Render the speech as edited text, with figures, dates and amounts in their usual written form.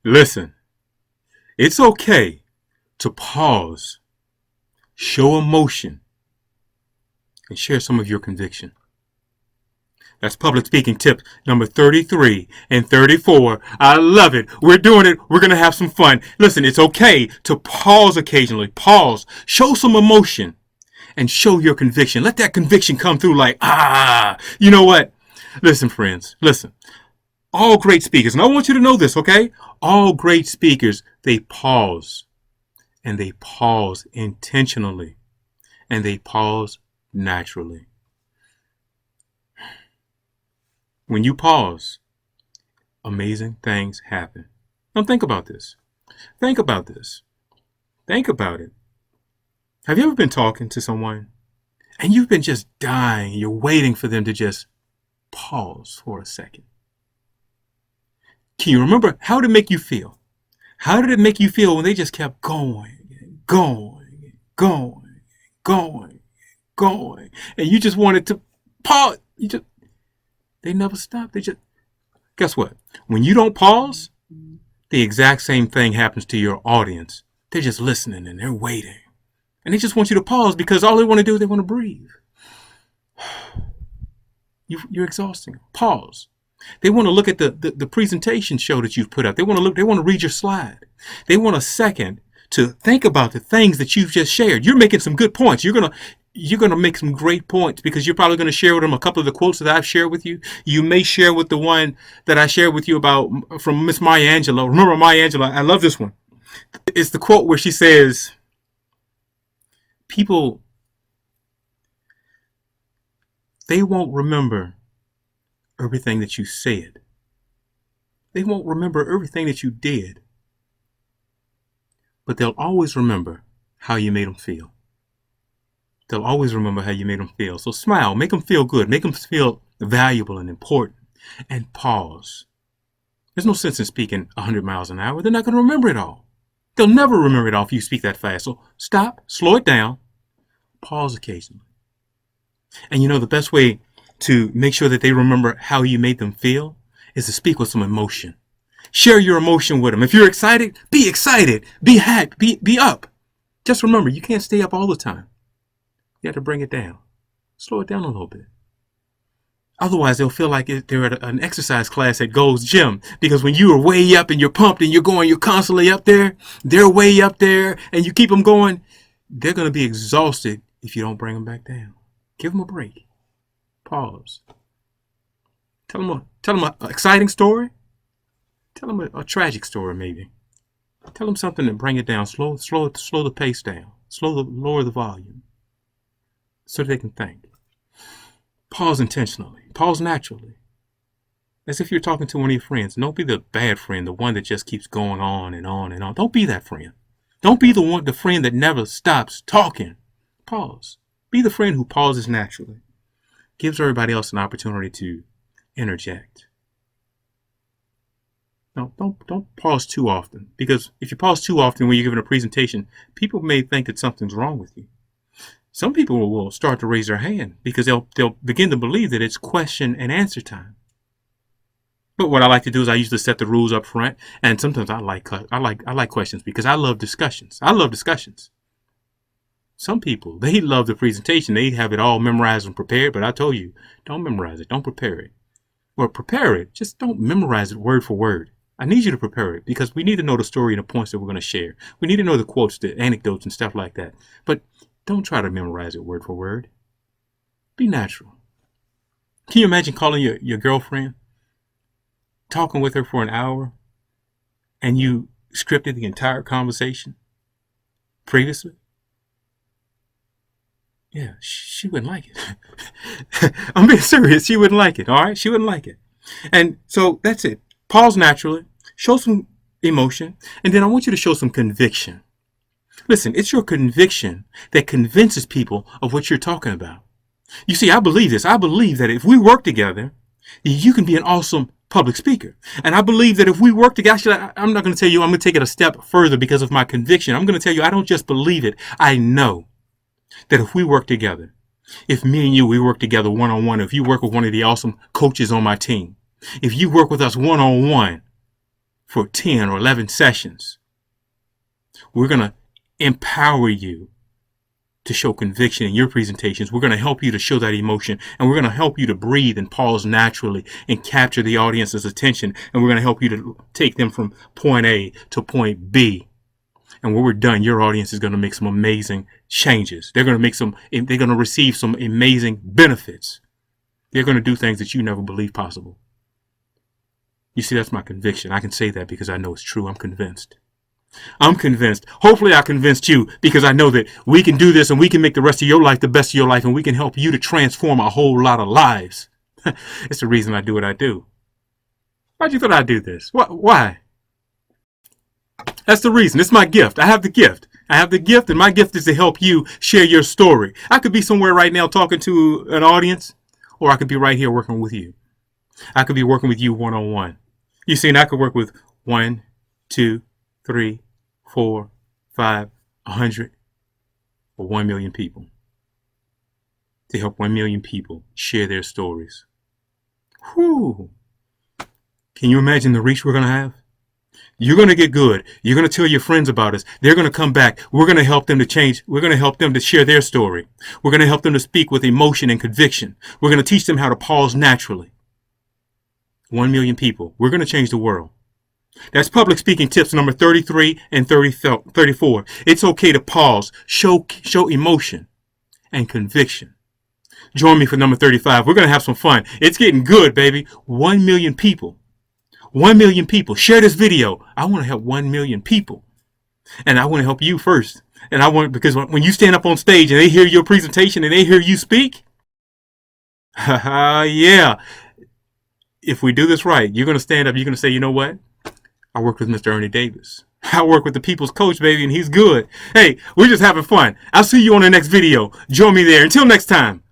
Listen, it's okay to pause, show emotion, and share some of your conviction. That's public speaking tip number 33 and 34. I love it. We're doing it. We're going to have some fun. Listen, it's okay to pause occasionally. Pause, show some emotion, and show your conviction. Let that conviction come through like, you know what? Listen, friends, listen. All great speakers, and I want you to know this, okay? All great speakers, they pause, and they pause intentionally, and they pause naturally. When you pause, amazing things happen. Now think about this. Think about this. Think about it. Have you ever been talking to someone and you've been just dying? You're waiting for them to just pause for a second. Can you remember how did it make you feel? How did it make you feel when they just kept going, going, going, going, going, and you just wanted to pause? They never stop. Guess what? When you don't pause, the exact same thing happens to your audience. They're just listening and they're waiting. And they just want you to pause because all they want to do is they want to breathe. You're exhausting them. Pause. They want to look at the presentation show that you've put up. They want to read your slide. They want a second to think about the things that you've just shared. You're making some good points. You're going to make some great points because you're probably going to share with them a couple of the quotes that I've shared with you. You may share with the one that I shared with you about from Miss Maya Angelou. Remember Maya Angelou? I love this one. It's the quote where she says, people, they won't remember everything that you said. They won't remember everything that you did. But they'll always remember how you made them feel. They'll always remember how you made them feel. So smile, make them feel good, make them feel valuable and important, and pause. There's no sense in speaking 100 miles an hour. They're not going to remember it all. They'll never remember it all if you speak that fast. So stop, slow it down, pause occasionally. And you know the best way to make sure that they remember how you made them feel is to speak with some emotion. Share your emotion with them. If you're excited, be happy, be up. Just remember, you can't stay up all the time. You have to bring it down. Slow it down a little bit. Otherwise, they'll feel like they're at an exercise class at Gold's Gym. Because when you are way up and you're pumped and you're constantly up there, they're way up there, and you keep them going, they're going to be exhausted if you don't bring them back down. Give them a break. Pause. Tell them an exciting story. Tell them a tragic story, maybe. Tell them something to bring it down. Slow the pace down. Lower the volume. So they can think. Pause intentionally. Pause naturally. As if you're talking to one of your friends. Don't be the bad friend, the one that just keeps going on and on and on. Don't be that friend. Don't be the friend that never stops talking. Pause. Be the friend who pauses naturally. Gives everybody else an opportunity to interject. No, don't pause too often. Because if you pause too often when you're giving a presentation, people may think that something's wrong with you. Some people will start to raise their hand because they'll begin to believe that it's question and answer time. But what I like to do is I usually set the rules up front, and sometimes I like questions because I love discussions. Some people, they love the presentation. They have it all memorized and prepared, but I told you, don't memorize it. Don't prepare it. Or prepare it. Just don't memorize it word for word. I need you to prepare it because we need to know the story and the points that we're going to share. We need to know the quotes, the anecdotes, and stuff like that. But don't try to memorize it word for word. Be natural. Can you imagine calling your girlfriend, talking with her for an hour, and you scripted the entire conversation previously? Yeah, she wouldn't like it. I'm being serious. She wouldn't like it, all right? She wouldn't like it. And so that's it. Pause naturally. Show some emotion. And then I want you to show some conviction. Listen, it's your conviction that convinces people of what you're talking about. You see, I believe this. I believe that if we work together, you can be an awesome public speaker. And I believe that if we work together, actually, I'm not going to tell you, I'm going to take it a step further because of my conviction. I'm going to tell you, I don't just believe it. I know that if we work together, if me and you, we work together one-on-one, if you work with one of the awesome coaches on my team, if you work with us one-on-one, for 10 or 11 sessions. We're going to empower you to show conviction in your presentations. We're going to help you to show that emotion, and we're going to help you to breathe and pause naturally and capture the audience's attention. And we're going to help you to take them from point A to point B. And when we're done, your audience is going to make some amazing changes. They're going to receive some amazing benefits. They're going to do things that you never believed possible. You see, that's my conviction. I can say that because I know it's true. I'm convinced. I'm convinced. Hopefully I convinced you, because I know that we can do this and we can make the rest of your life the best of your life, and we can help you to transform a whole lot of lives. It's the reason I do what I do. Why'd you think I do this? Why? That's the reason. It's my gift. I have the gift. I have the gift, and my gift is to help you share your story. I could be somewhere right now talking to an audience, or I could be right here working with you. I could be working with you one-on-one. You see, and I could work with 1, 2, 3, 4, 5, 100, or 1 million people, to help 1 million people share their stories. Whew. Can you imagine the reach we're going to have? You're going to get good. You're going to tell your friends about us. They're going to come back. We're going to help them to change. We're going to help them to share their story. We're going to help them to speak with emotion and conviction. We're going to teach them how to pause naturally. 1 million people. We're going to change the world. That's public speaking tips number 33 and 34. It's okay to pause, show emotion and conviction. Join me for number 35. We're going to have some fun. It's getting good, baby. 1 million people. 1 million people. Share this video. I want to help 1 million people. And I want to help you first. And because when you stand up on stage and they hear your presentation and they hear you speak, yeah. If we do this right, you're going to stand up. You're going to say, you know what? I work with Mr. Ernie Davis. I work with the people's coach, baby, and he's good. Hey, we're just having fun. I'll see you on the next video. Join me there. Until next time.